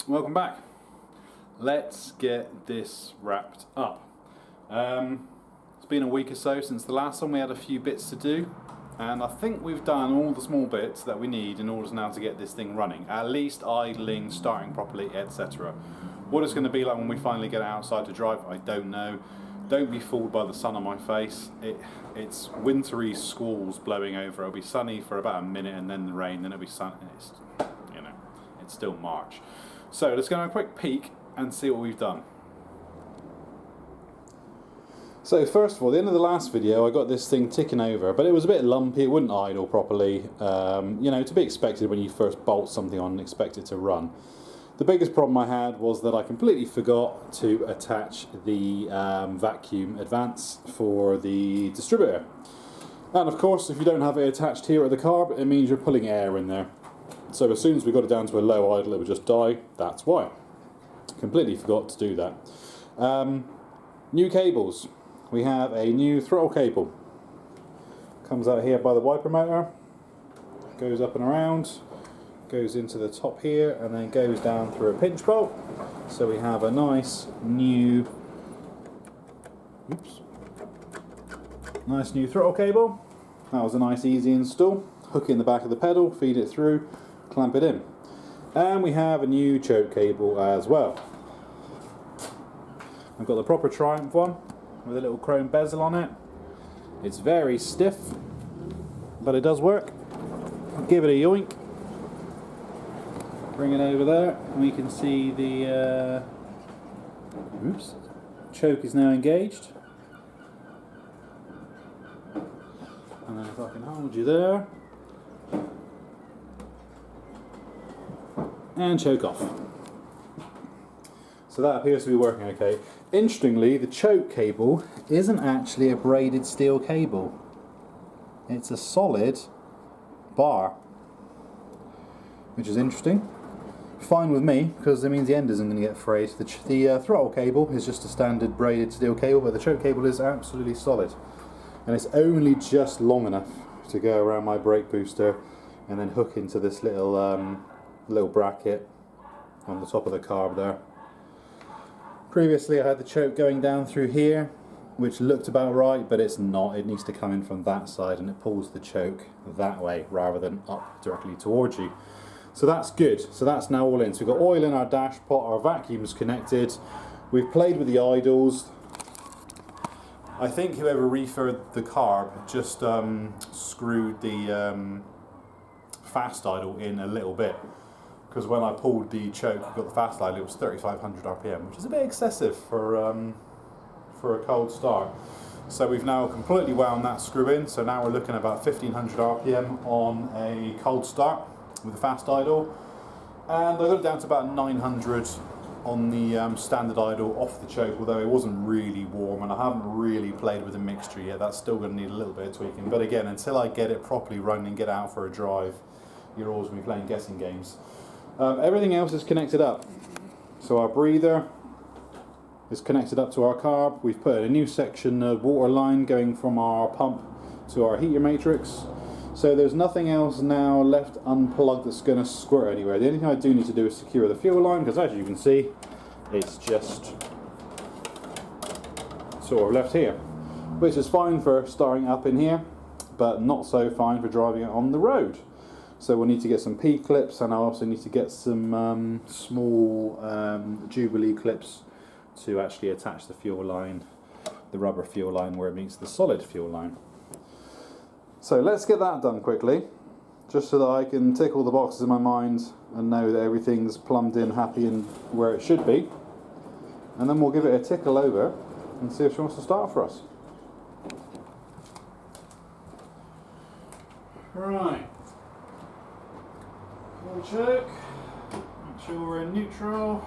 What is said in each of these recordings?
Welcome back. Let's get this wrapped up. It's been a week or so since the last one. We had a few bits to do, and I think we've done all the small bits that we need in order now to get this thing running, at least idling, starting properly, etc. What it's going to be like when we finally get outside to drive, I don't know. Don't be fooled by the sun on my face. It's wintry squalls blowing over. It'll be sunny for about a minute and then the rain, then it'll be sun. It's still March. So let's go on a quick peek and see what we've done. So first of all, at the end of the last video I got this thing ticking over, but it was a bit lumpy, it wouldn't idle properly. You know, to be expected when you first bolt something on and expect it to run. The biggest problem I had was that I completely forgot to attach the vacuum advance for the distributor. And of course, if you don't have it attached here at the carb, it means you're pulling air in there. So as soon as we got it down to a low idle, it would just die. That's why. Completely forgot to do that. New cables. We have a new throttle cable. Comes out here by the wiper motor, goes up and around, goes into the top here, and then goes down through a pinch bolt. So we have a nice new throttle cable. That was a nice easy install. Hook in the back of the pedal, feed it through, clamp it in. And we have a new choke cable as well. I've got the proper Triumph one with a little chrome bezel on it. It's very stiff, but it does work. Give it a yoink. Bring it over there, and we can see the choke is now engaged. And then if I can hold you there, and choke off. So that appears to be working okay. Interestingly, the choke cable isn't actually a braided steel cable. It's a solid bar, which is interesting. Fine with me, because it means the end isn't going to get frayed. The throttle cable is just a standard braided steel cable, but the choke cable is absolutely solid. And it's only just long enough to go around my brake booster and then hook into this little little bracket on the top of the carb there. Previously I had the choke going down through here, which looked about right, but it's not. It needs to come in from that side, and it pulls the choke that way rather than up directly towards you. So that's good. So that's now all in. So we've got oil in our dash pot, our vacuum's connected. We've played with the idles. I think whoever refurbed the carb just screwed the fast idle in a little bit. Because when I pulled the choke, got the fast idle, it was 3,500 RPM, which is a bit excessive for a cold start. So we've now completely wound that screw in. So now we're looking at about 1,500 RPM on a cold start with a fast idle, and I got it down to about 900 on the standard idle off the choke, although it wasn't really warm, and I haven't really played with the mixture yet. That's still going to need a little bit of tweaking, but again, until I get it properly running and get out for a drive, you're always going to be playing guessing games. Everything else is connected up. So our breather is connected up to our carb. We've put a new section of water line going from our pump to our heater matrix. So there's nothing else now left unplugged that's going to squirt anywhere. The only thing I do need to do is secure the fuel line, because as you can see, it's just sort of left here, which is fine for starting up in here, but not so fine for driving it on the road. So we'll need to get some P-clips, and I also need to get some small Jubilee clips to actually attach the fuel line, the rubber fuel line, where it meets the solid fuel line. So let's get that done quickly, just so that I can tick all the boxes in my mind and know that everything's plumbed in, happy, and where it should be. And then we'll give it a tickle over and see if she wants to start for us. Right. Full choke. Make sure we're in neutral.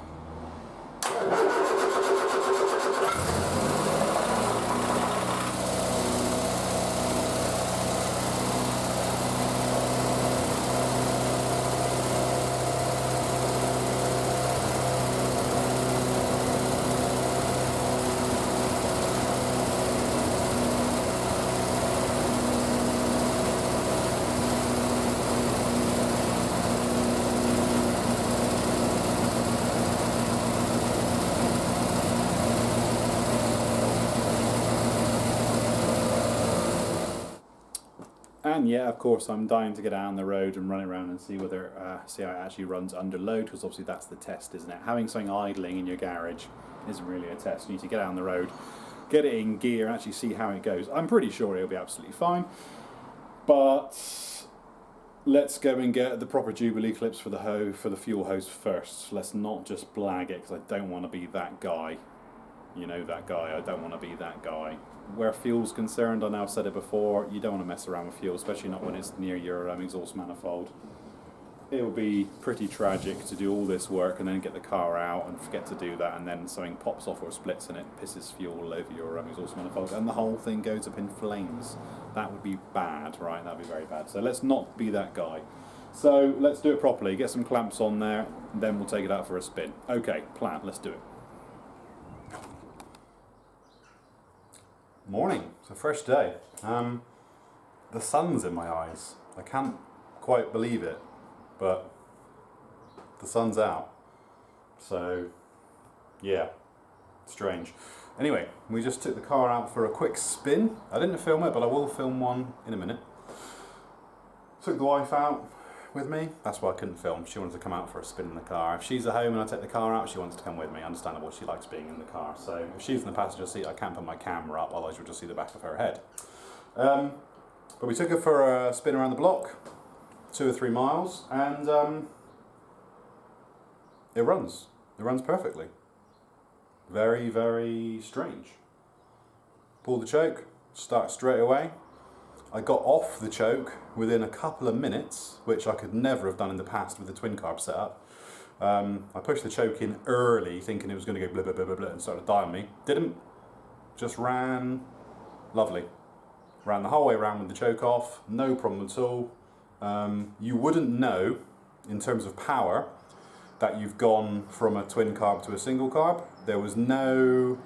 And yeah, of course, I'm dying to get out on the road and run it around and see whether see how it actually runs under load, because obviously that's the test, isn't it? Having something idling in your garage isn't really a test. You need to get out on the road, get it in gear, and actually see how it goes. I'm pretty sure it'll be absolutely fine, but let's go and get the proper Jubilee clips for the fuel hose first. Let's not just blag it, because I don't want to be that guy. You know, that guy. I don't want to be that guy. Where fuel's concerned, I know I've said it before, you don't want to mess around with fuel, especially not when it's near your exhaust manifold. It will be pretty tragic to do all this work and then get the car out and forget to do that, and then something pops off or splits and it pisses fuel all over your exhaust manifold and the whole thing goes up in flames. That would be bad, right? That would be very bad. So let's not be that guy. So let's do it properly. Get some clamps on there, and then we'll take it out for a spin. Okay, plan. Let's do it. Morning. It's a fresh day. The sun's in my eyes. I can't quite believe it, but the sun's out. So, yeah, strange. Anyway, we just took the car out for a quick spin. I didn't film it, but I will film one in a minute. Took the wife out with me. That's why I couldn't film. She wanted to come out for a spin in the car. If she's at home and I take the car out, she wants to come with me. Understandable, she likes being in the car. So if she's in the passenger seat, I can't put my camera up, otherwise you'll just see the back of her head. But we took her for a spin around the block, 2 or 3 miles, and it runs. It runs perfectly. Very, very strange. Pull the choke, start straight away. I got off the choke within a couple of minutes, which I could never have done in the past with the twin carb setup. I pushed the choke in early, thinking it was going to go blah, blah, blah, blah, blah, and started dying me. Didn't. Just ran. Lovely. Ran the whole way around with the choke off. No problem at all. You wouldn't know, in terms of power, that you've gone from a twin carb to a single carb. There was no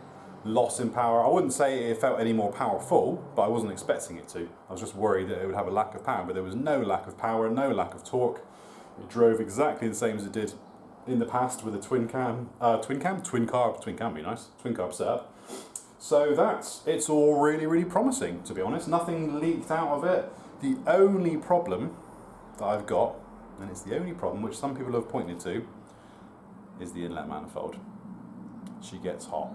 loss in power. I wouldn't say it felt any more powerful, but I wasn't expecting it to. I was just worried that it would have a lack of power, but there was no lack of power, no lack of torque. It drove exactly the same as it did in the past with a twin carb be nice, twin carb setup. So it's all really, really promising, to be honest. Nothing leaked out of it. The only problem that I've got, and it's the only problem which some people have pointed to, is the inlet manifold. She gets hot.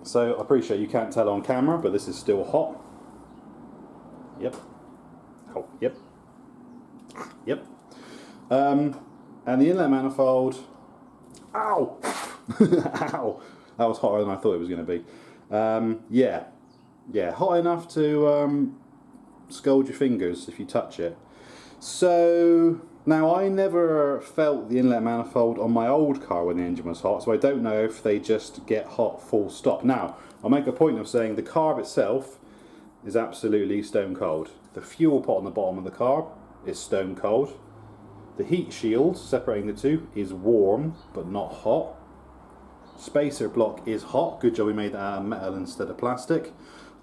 So I appreciate you can't tell on camera, but this is still hot. Yep. Oh, yep. Yep. And the inlet manifold. Ow! Ow! That was hotter than I thought it was going to be. Yeah, hot enough to scald your fingers if you touch it. So now I never felt the inlet manifold on my old car when the engine was hot, so I don't know if they just get hot full stop. Now, I'll make a point of saying the carb itself is absolutely stone cold. The fuel pot on the bottom of the carb is stone cold. The heat shield separating the two is warm but not hot. Spacer block is hot. Good job we made that out of metal instead of plastic.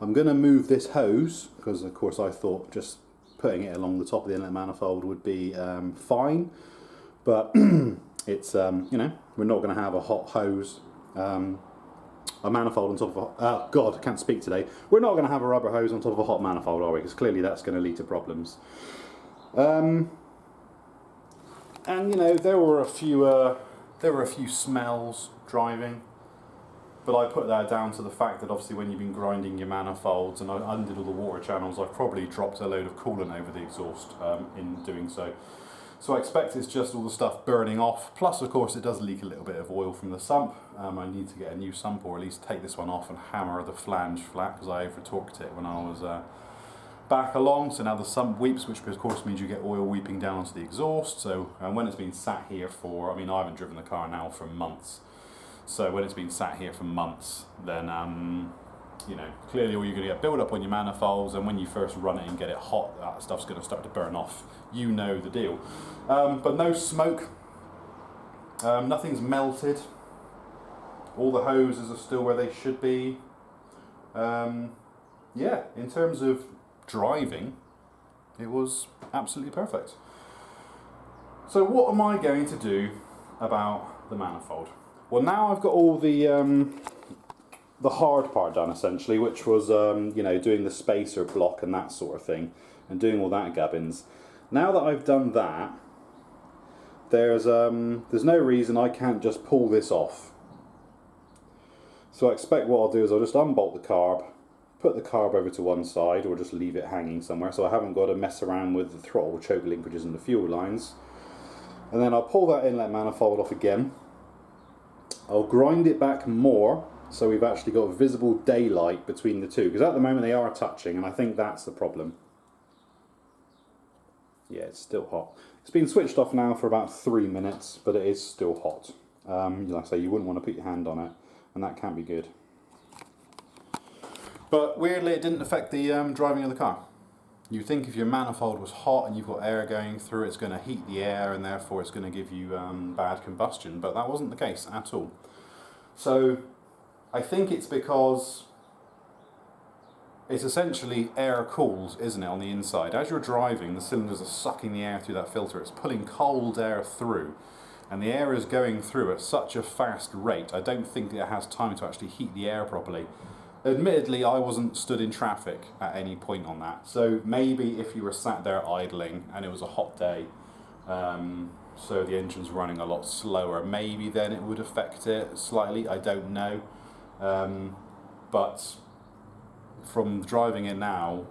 I'm going to move this hose because of course I thought just putting it along the top of the inlet manifold would be fine, but it's you know, we're not going to have a hot hose, a manifold on top of a, God, I can't speak today. We're not going to have a rubber hose on top of a hot manifold, are we? Because clearly that's going to lead to problems. And you know, there were a few smells driving. But I put that down to the fact that obviously when you've been grinding your manifolds and I undid all the water channels, I've probably dropped a load of coolant over the exhaust in doing so. So I expect it's just all the stuff burning off. Plus, of course, it does leak a little bit of oil from the sump. I need to get a new sump, or at least take this one off and hammer the flange flat, because I over-torqued it when I was back along. So now the sump weeps, which of course means you get oil weeping down onto the exhaust. So when it's been sat here for, I mean, I haven't driven the car now for months. So when it's been sat here for months, then you know, clearly all you're going to get build up on your manifolds, and when you first run it and get it hot, that stuff's going to start to burn off. You know the deal. But no smoke, nothing's melted. All the hoses are still where they should be. Yeah, in terms of driving, it was absolutely perfect. So what am I going to do about the manifold? Well, now I've got all the the hard part done essentially, which was you know, doing the spacer block and that sort of thing, and doing all that gubbins. Now that I've done that, there's no reason I can't just pull this off. So I expect what I'll do is I'll just unbolt the carb, put the carb over to one side, or just leave it hanging somewhere so I haven't got to mess around with the throttle choke linkages and the fuel lines. And then I'll pull that inlet manifold off again. I'll grind it back more so we've actually got visible daylight between the two, because at the moment they are touching, and I think that's the problem. Yeah, it's still hot. It's been switched off now for about 3 minutes, but it is still hot. Like I say, you wouldn't want to put your hand on it, and that can't be good. But weirdly, it didn't affect the driving of the car. You'd think if your manifold was hot and you've got air going through, it's going to heat the air and therefore it's going to give you bad combustion, but that wasn't the case at all. So I think it's because it's essentially air cooled, isn't it, on the inside. As you're driving, the cylinders are sucking the air through that filter. It's pulling cold air through, and the air is going through at such a fast rate, I don't think it has time to actually heat the air properly. Admittedly, I wasn't stood in traffic at any point on that, so maybe if you were sat there idling and it was a hot day, so the engine's running a lot slower, maybe then it would affect it slightly, I don't know. But from driving it now,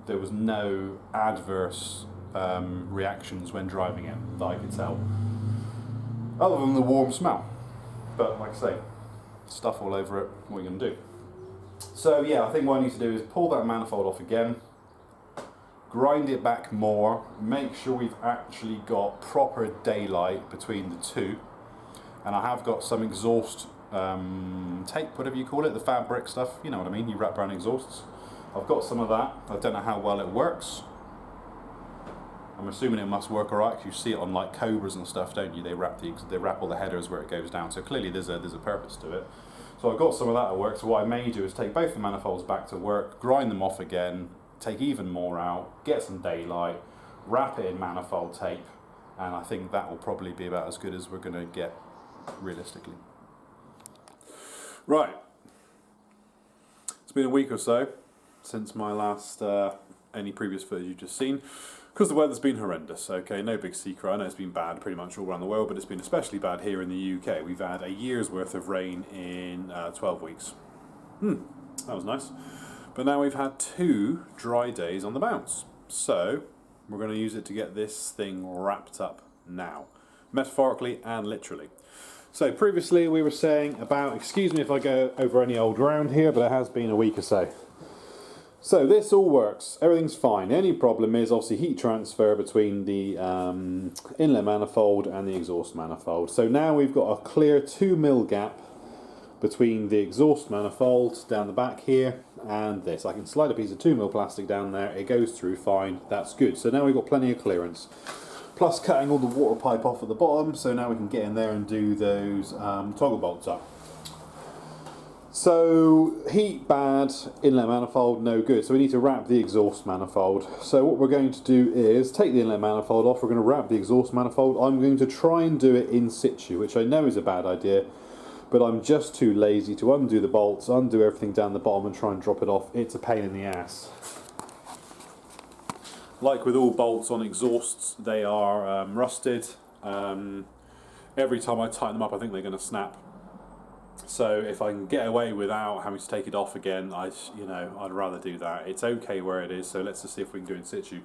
there was no adverse reactions when driving it that I could tell, other than the warm smell. But like I say, stuff all over it, what are you going to do? So yeah, I think what I need to do is pull that manifold off again, grind it back more, make sure we've actually got proper daylight between the two, and I have got some exhaust tape, whatever you call it, the fabric stuff, you know what I mean, you wrap around exhausts. I've got some of that. I don't know how well it works. I'm assuming it must work alright, because you see it on like Cobras and stuff, don't you? They wrap all the headers where it goes down, so clearly there's a purpose to it. So I've got some of that at work, so what I may do is take both the manifolds back to work, grind them off again, take even more out, get some daylight, wrap it in manifold tape, and I think that will probably be about as good as we're going to get realistically. Right, it's been a week or so since my last, any previous footage you've just seen, because the weather's been horrendous. Okay, no big secret, I know it's been bad pretty much all around the world, but it's been especially bad here in the UK. We've had a year's worth of rain in 12 weeks. That was nice. But now we've had 2 dry days on the bounce. So we're going to use it to get this thing wrapped up now, metaphorically and literally. So previously we were saying about, excuse me if I go over any old ground here, but it has been a week or so. So this all works, everything's fine. The only problem is obviously heat transfer between the inlet manifold and the exhaust manifold. So now we've got a clear 2 mil gap between the exhaust manifold down the back here and this. I can slide a piece of 2 mil plastic down there, it goes through fine, that's good. So now we've got plenty of clearance. Plus cutting all the water pipe off at the bottom, so now we can get in there and do those toggle bolts up. So heat bad, inlet manifold no good, so we need to wrap the exhaust manifold. So what we're going to do is take the inlet manifold off, we're going to wrap the exhaust manifold. I'm going to try and do it in situ, which I know is a bad idea, but I'm just too lazy to undo the bolts, undo everything down the bottom and try and drop it off. It's a pain in the ass. Like with all bolts on exhausts, they are rusted. Every time I tighten them up I think they're going to snap. So if I can get away without having to take it off again, I'd rather do that. It's okay where it is, so let's just see if we can do it in situ.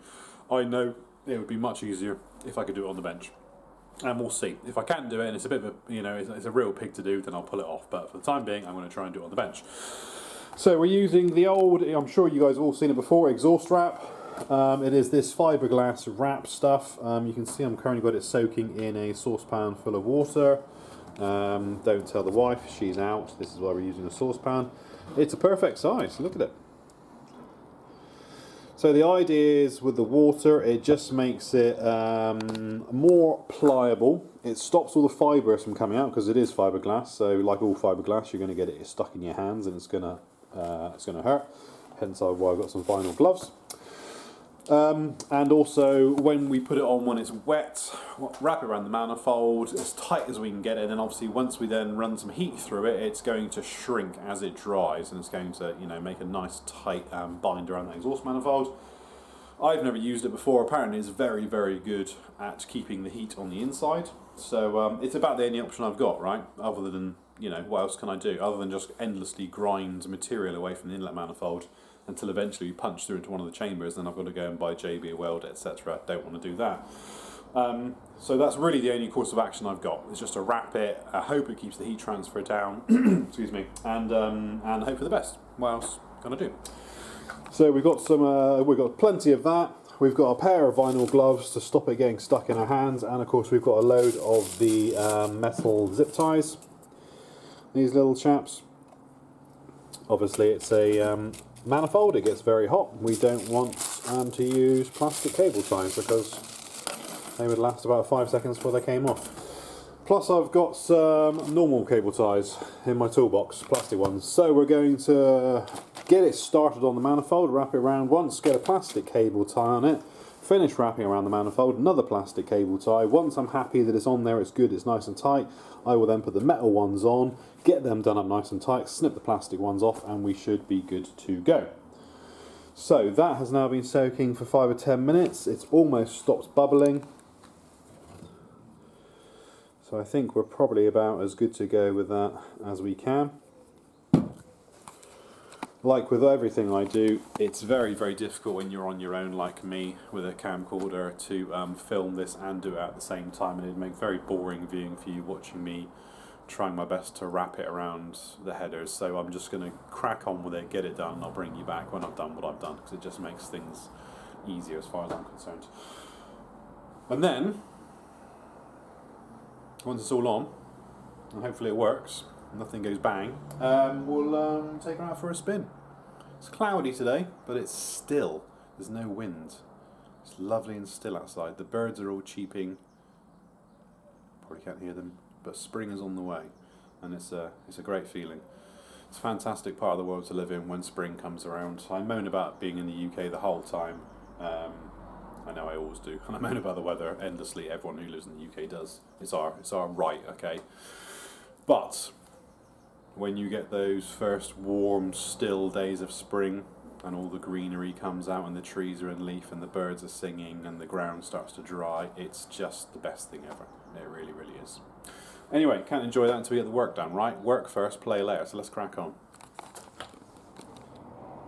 I know it would be much easier if I could do it on the bench, and we'll see. If I can do it, and it's a bit of a, it's a real pig to do, then I'll pull it off. But for the time being, I'm going to try and do it on the bench. So we're using the old, I'm sure you guys have all seen it before, exhaust wrap. It is this fiberglass wrap stuff. You can see I'm currently got it soaking in a saucepan full of water. Don't tell the wife, she's out. This is why we're using a saucepan. It's a perfect size, look at it. So the idea is with the water, it just makes it more pliable. It stops all the fibres from coming out because it is fiberglass. So like all fiberglass, you're going to get it stuck in your hands and it's going to hurt. Hence why I've got some vinyl gloves. And also when we put it on when it's wet, wrap it around the manifold as tight as we can get it, and then obviously once we then run some heat through it, it's going to shrink as it dries, and it's going to, you know, make a nice tight bind around the exhaust manifold. I've never used it before. Apparently it's very, very good at keeping the heat on the inside. So it's about the only option I've got, right? Other than, you know, what else can I do? Other than just endlessly grind material away from the inlet manifold until eventually we punch through into one of the chambers, then I've got to go and buy JB a welder, etc. Don't want to do that. So that's really the only course of action I've got. It's just to wrap it, hope it keeps the heat transfer down, excuse me, and hope for the best. What else can I do? So we've got plenty of that. We've got a pair of vinyl gloves to stop it getting stuck in our hands, and of course we've got a load of the metal zip ties. These little chaps. Obviously it's a manifold, it gets very hot. We don't want to use plastic cable ties because they would last about 5 seconds before they came off. Plus I've got some normal cable ties in my toolbox, plastic ones. So we're going to get it started on the manifold, wrap it around once, get a plastic cable tie on it, finish wrapping around the manifold, another plastic cable tie. Once I'm happy that it's on there, it's good, it's nice and tight, I will then put the metal ones on, get them done up nice and tight, snip the plastic ones off, and we should be good to go. So that has now been soaking for 5 or 10 minutes. It's almost stopped bubbling. So I think we're probably about as good to go with that as we can. Like with everything I do, it's very, very difficult when you're on your own like me with a camcorder to film this and do it at the same time, and it'd make very boring viewing for you watching me trying my best to wrap it around the headers. So I'm just going to crack on with it, get it done, and I'll bring you back when I've done what I've done, because it just makes things easier as far as I'm concerned. And then once it's all on, and hopefully it works, nothing goes bang, we'll take her out for a spin. It's cloudy today, but it's still. There's no wind. It's lovely and still outside. The birds are all cheeping. Probably can't hear them, but spring is on the way, and it's a great feeling. It's a fantastic part of the world to live in when spring comes around. I moan about being in the UK the whole time. I know I always do, and I moan about the weather endlessly. Everyone who lives in the UK does. It's our right, okay? But when you get those first warm, still days of spring, and all the greenery comes out, and the trees are in leaf, and the birds are singing, and the ground starts to dry, it's just the best thing ever. It really, really is. Anyway, can't enjoy that until we get the work done, right? Work first, play later, so let's crack on.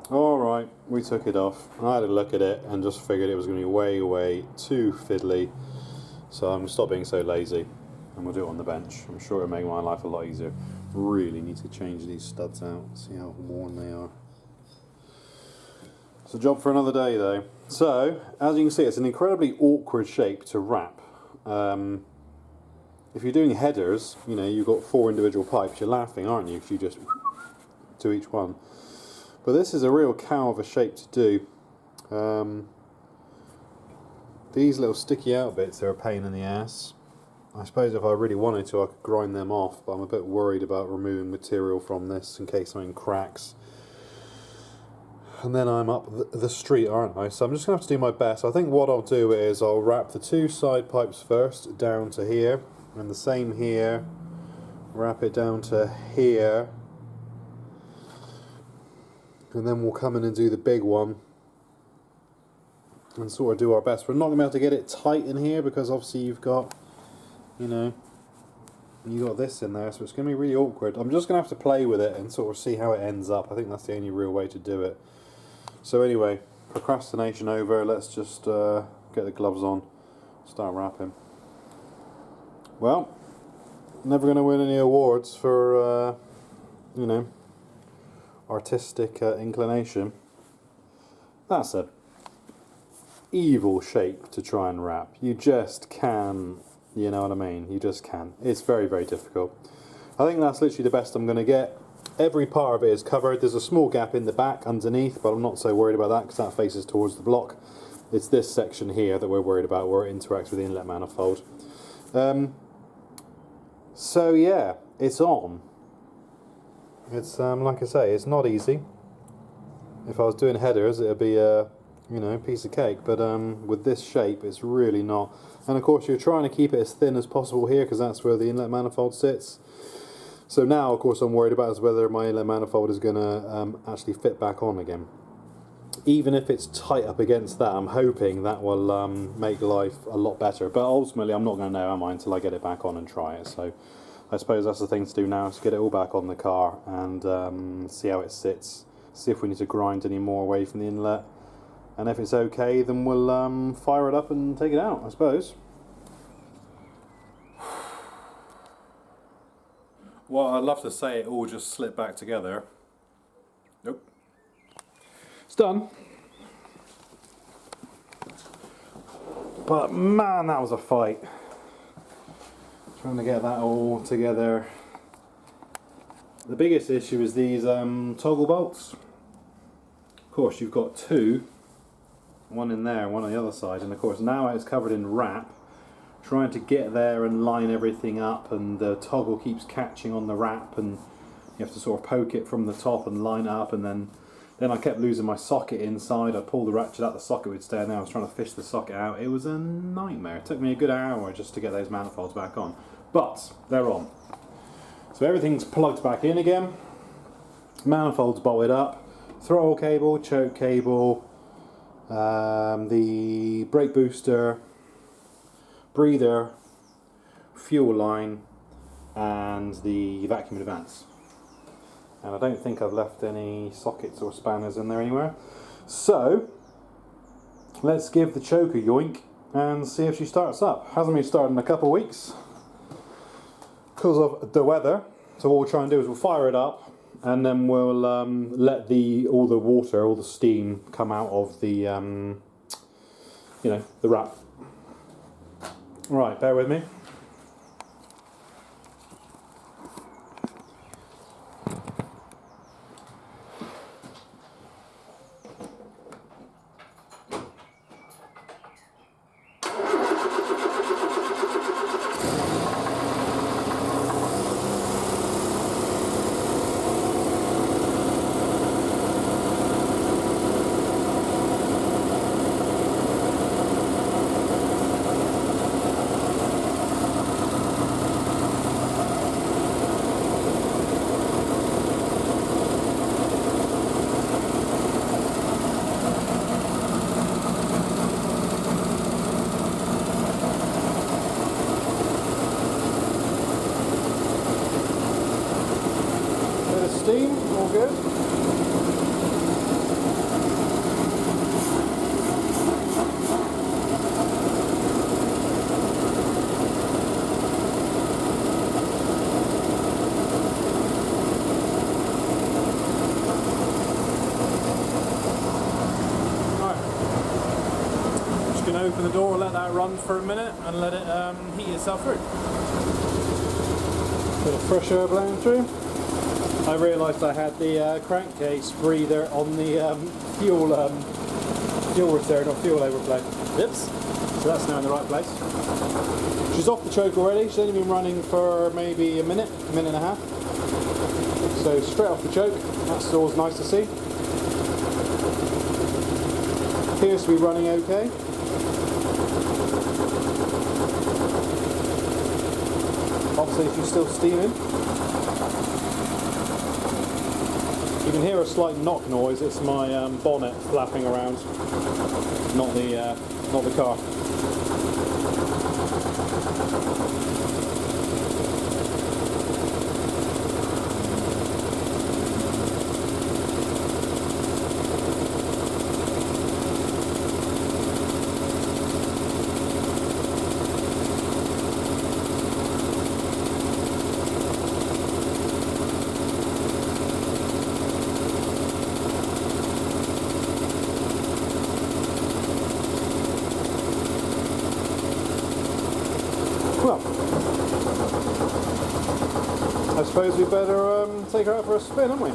Alright, we took it off. I had a look at it and just figured it was going to be way, way too fiddly. So I'm going to stop being so lazy and we'll do it on the bench. I'm sure it'll make my life a lot easier. Really need to change these studs out, see how worn they are. It's a job for another day though. So, as you can see, it's an incredibly awkward shape to wrap. If you're doing headers, you know, you've got 4 individual pipes, you're laughing, aren't you, if you just to each one. But this is a real cow of a shape to do. These little sticky out bits are a pain in the ass. I suppose if I really wanted to I could grind them off, but I'm a bit worried about removing material from this in case something cracks. And then I'm up the street, aren't I? So I'm just going to have to do my best. I think what I'll do is I'll wrap the 2 side pipes first down to here, and the same here, wrap it down to here. And then we'll come in and do the big one and sort of do our best. We're not going to be able to get it tight in here because obviously you've got, you know, you got this in there, so it's going to be really awkward. I'm just going to have to play with it and sort of see how it ends up. I think that's the only real way to do it. So anyway, procrastination over, let's just get the gloves on, start wrapping. Well, never going to win any awards for, you know, artistic inclination. That's a evil shape to try and wrap. You just can, you know what I mean? You just can. It's very, very difficult. I think that's literally the best I'm going to get. Every part of it is covered. There's a small gap in the back underneath, but I'm not so worried about that because that faces towards the block. It's this section here that we're worried about where it interacts with the inlet manifold. So yeah, it's on. It's like I say, it's not easy. If I was doing headers, it'd be a you know, piece of cake. But with this shape, it's really not. And of course, you're trying to keep it as thin as possible here because that's where the inlet manifold sits. So now, of course, I'm worried about is whether my inlet manifold is going to actually fit back on again. Even if it's tight up against that, I'm hoping that will make life a lot better. But ultimately, I'm not going to know, am I, until I get it back on and try it. So I suppose that's the thing to do now, is get it all back on the car and see how it sits. See if we need to grind any more away from the inlet. And if it's okay, then we'll fire it up and take it out, I suppose. Well, I'd love to say it all just slipped back together. Nope. It's done. But man, that was a fight. Trying to get that all together. The biggest issue is these toggle bolts. Of course, you've got two. One in there, one on the other side. And of course, now it's covered in wrap. Trying to get there and line everything up, and the toggle keeps catching on the wrap, and you have to sort of poke it from the top and line it up, and then I kept losing my socket inside. I pulled the ratchet out, the socket would stay in there. I was trying to fish the socket out. It was a nightmare. It took me a good hour just to get those manifolds back on. But they're on. So everything's plugged back in again. Manifolds bolted up. Throttle cable, choke cable, the brake booster, breather, fuel line, and the vacuum advance. And I don't think I've left any sockets or spanners in there anywhere. So let's give the choke a yoink and see if she starts up. Hasn't been started in a couple of weeks because of the weather. So what we'll try and do is we'll fire it up, and then we'll let all the water, all the steam come out of the you know, the wrap. Right, bear with me. Steam, all good. Right. Just going to open the door, let that run for a minute and let it heat itself through. Bit of fresh air blowing through. I realised I had the crankcase breather on the fuel return or fuel overflow. Oops. So that's now in the right place. She's off the choke already. She's only been running for maybe a minute and a half. So straight off the choke. That's always nice to see. Appears to be running okay. Obviously she's still steaming. You can hear a slight knock noise. It's my bonnet flapping around, not the car. Well, I suppose we better take her out for a spin, haven't we?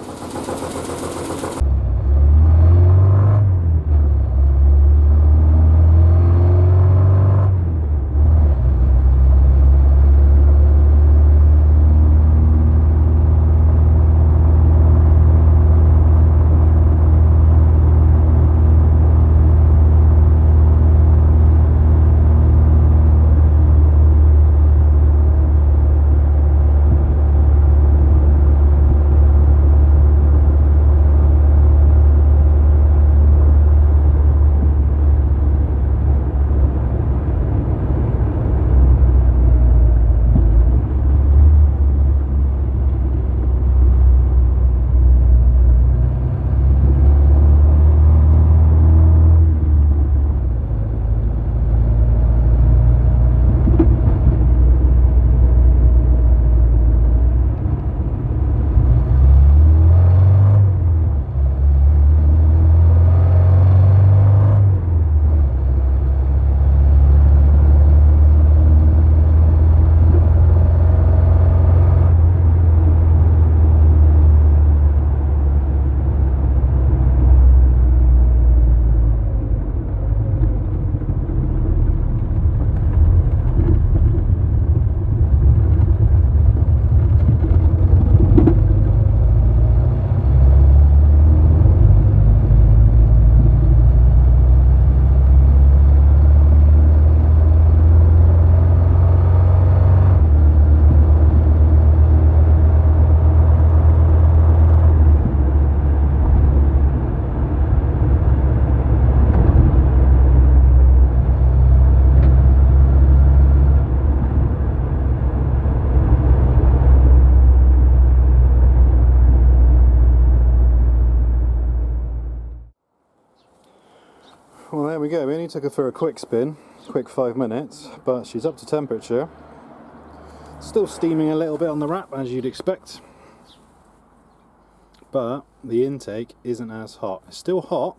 there we go. We only took her for a quick spin, quick 5 minutes, but she's up to temperature. Still steaming a little bit on the wrap, as you'd expect, but the intake isn't as hot. It's still hot,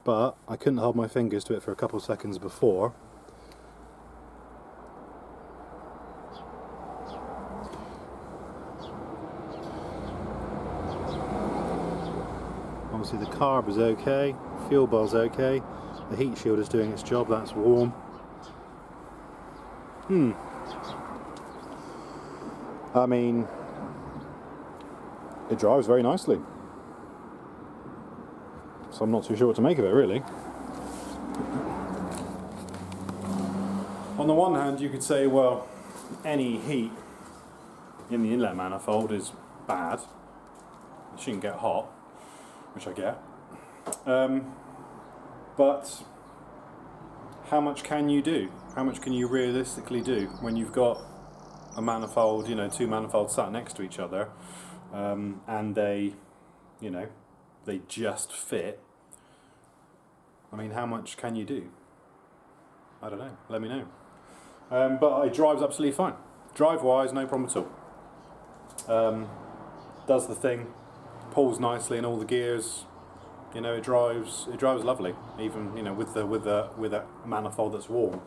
but I couldn't hold my fingers to it for a couple of seconds before. Obviously the carb is okay, fuel bell's okay, the heat shield is doing its job, that's warm. I mean, it drives very nicely, so I'm not too sure what to make of it really. On the one hand you could say, well, any heat in the inlet manifold is bad, it shouldn't get hot, which I get, but how much can you do? How much can you realistically do when you've got a manifold, you know, two manifolds sat next to each other, and they, you know, they just fit? I mean, how much can you do? I don't know, let me know. But it drives absolutely fine. Drive-wise, no problem at all. Does the thing, pulls nicely in all the gears. You know, it drives lovely, even, you know, with a manifold that's warm.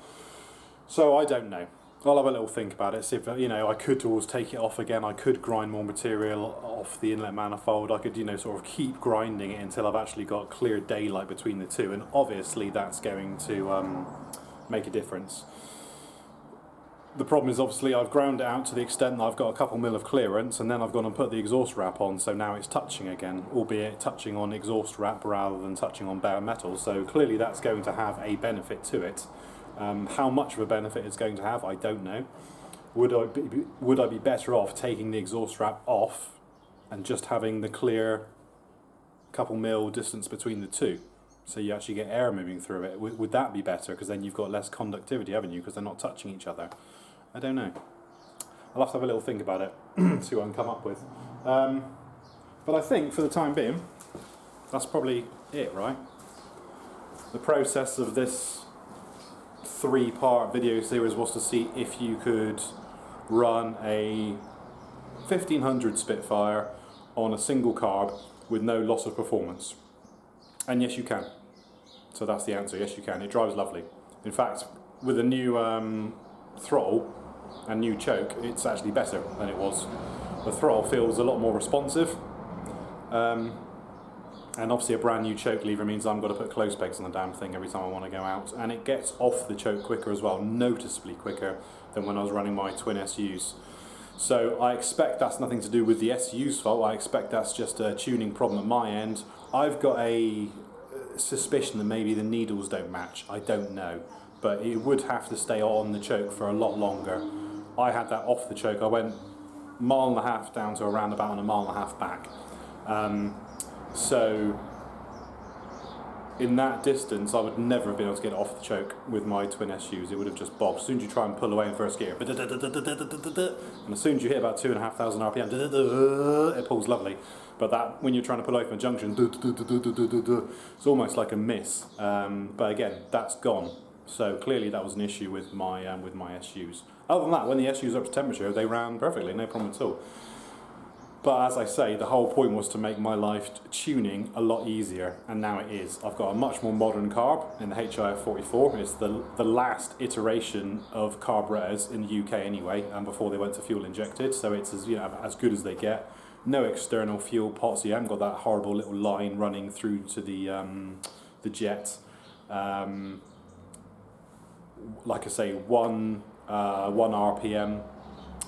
So I don't know. I'll have a little think about it. See if, you know, I could always take it off again. I could grind more material off the inlet manifold. I could, you know, sort of keep grinding it until I've actually got clear daylight between the two. And obviously that's going to make a difference. The problem is obviously I've ground it out to the extent that I've got a couple mil of clearance, and then I've gone and put the exhaust wrap on, so now it's touching again, albeit touching on exhaust wrap rather than touching on bare metal. So clearly that's going to have a benefit to it. How much of a benefit it's going to have, I don't know. Would I be better off taking the exhaust wrap off and just having the clear couple mil distance between the two, so you actually get air moving through it? Would that be better? Because then you've got less conductivity, haven't you? Because they're not touching each other. I don't know. I'll have to have a little think about it, see what I can come up with. But I think for the time being, that's probably it, right? The process of this 3-part video series was to see if you could run a 1500 Spitfire on a single carb with no loss of performance. And yes, you can. So that's the answer. Yes, you can. It drives lovely. In fact, with a new throttle and new choke, it's actually better than it was. The throttle feels a lot more responsive, and obviously a brand new choke lever means I've got to put close pegs on the damn thing every time I want to go out, and it gets off the choke quicker as well, noticeably quicker than when I was running my twin SUs. So I expect that's nothing to do with the SU's fault. I expect that's just a tuning problem at my end. I've got a suspicion that maybe the needles don't match. I don't know, but it would have to stay on the choke for a lot longer. I had that off the choke. I went 1.5 miles down to around about 1.5 miles back. So in that distance, I would never have been able to get it off the choke with my twin SUs. It would have just bobbed. As soon as you try and pull away in first gear, and as soon as you hit about 2,500 RPM, it pulls lovely. But that, when you're trying to pull away from a junction, it's almost like a miss. But again, that's gone. So clearly that was an issue with my SUs. Other than that, when the SUs are up to temperature, they ran perfectly, no problem at all. But as I say, the whole point was to make my life tuning a lot easier, and now it is. I've got a much more modern carb in the HIF44. It's the last iteration of carburetors in the UK anyway, and before they went to fuel injected, so it's as, you know, as good as they get. No external fuel pots. You haven't got that horrible little line running through to the jet. Like I say, one RPM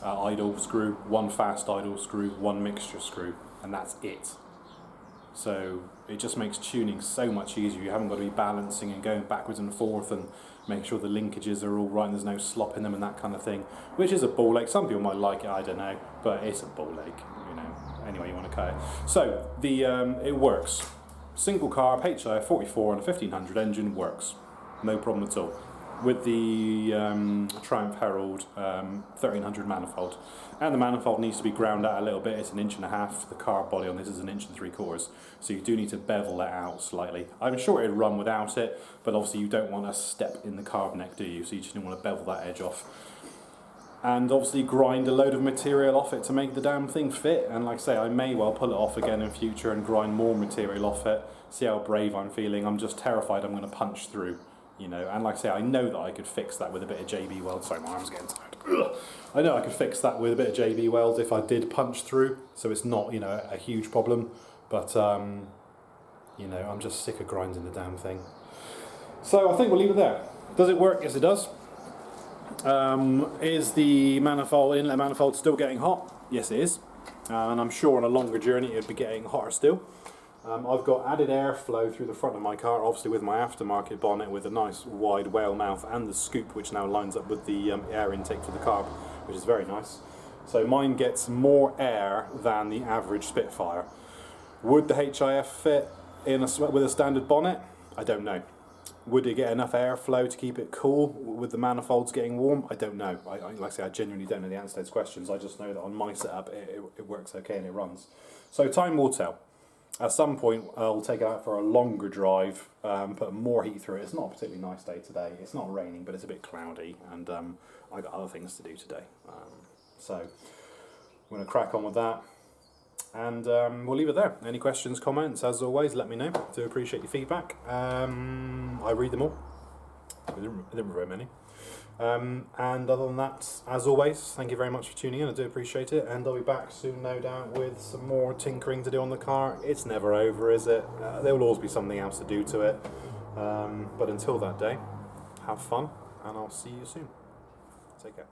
idle screw, one fast idle screw, one mixture screw, and that's it. So it just makes tuning so much easier. You haven't got to be balancing and going backwards and forth and make sure the linkages are all right and there's no slop in them and that kind of thing, which is a ball ache. Some people might like it, I don't know, but it's a ball ache, you know, anyway you want to cut it. So the it works. Single carb HIF44 and a 1500 engine works, no problem at all. with the Triumph Herald 1300 manifold, and the manifold needs to be ground out a little bit. It's 1.5 inches. The carb body on this is 1.75 inches, so you do need to bevel that out slightly. I'm sure it'd run without it, but obviously you don't want a step in the carb neck, do you? So you just want to bevel that edge off. And obviously grind a load of material off it to make the damn thing fit. And like I say, I may well pull it off again in future and grind more material off it, see how brave I'm feeling. I'm just terrified I'm going to punch through, you know. And like I say, I know that I could fix that with a bit of JB Weld. Sorry, my arm's getting tired. Ugh. I know I could fix that with a bit of JB Weld if I did punch through, so it's not, you know, a huge problem. But you know, I'm just sick of grinding the damn thing. So I think we'll leave it there. Does it work? Yes, it does. Is the manifold, inlet manifold, still getting hot? Yes, it is. And I'm sure on a longer journey it'd be getting hotter still. I've got added airflow through the front of my car, obviously with my aftermarket bonnet with a nice wide whale mouth and the scoop, which now lines up with the air intake for the carb, which is very nice. So mine gets more air than the average Spitfire. Would the HIF fit in with a standard bonnet? I don't know. Would it get enough airflow to keep it cool with the manifolds getting warm? I don't know. Like I say, I genuinely don't know the answer to those questions. I just know that on my setup it works okay and it runs. So time will tell. At some point I'll take it out for a longer drive, put more heat through it. It's not a particularly nice day today. It's not raining, but it's a bit cloudy, and I got other things to do today. So I'm going to crack on with that. And we'll leave it there. Any questions, comments, as always, let me know. Do appreciate your feedback. I read them all. I didn't read very many. And other than that, as always, thank you very much for tuning in. I do appreciate it. And I'll be back soon, no doubt, with some more tinkering to do on the car. It's never over, is it? There will always be something else to do to it. But until that day, have fun, and I'll see you soon. Take care.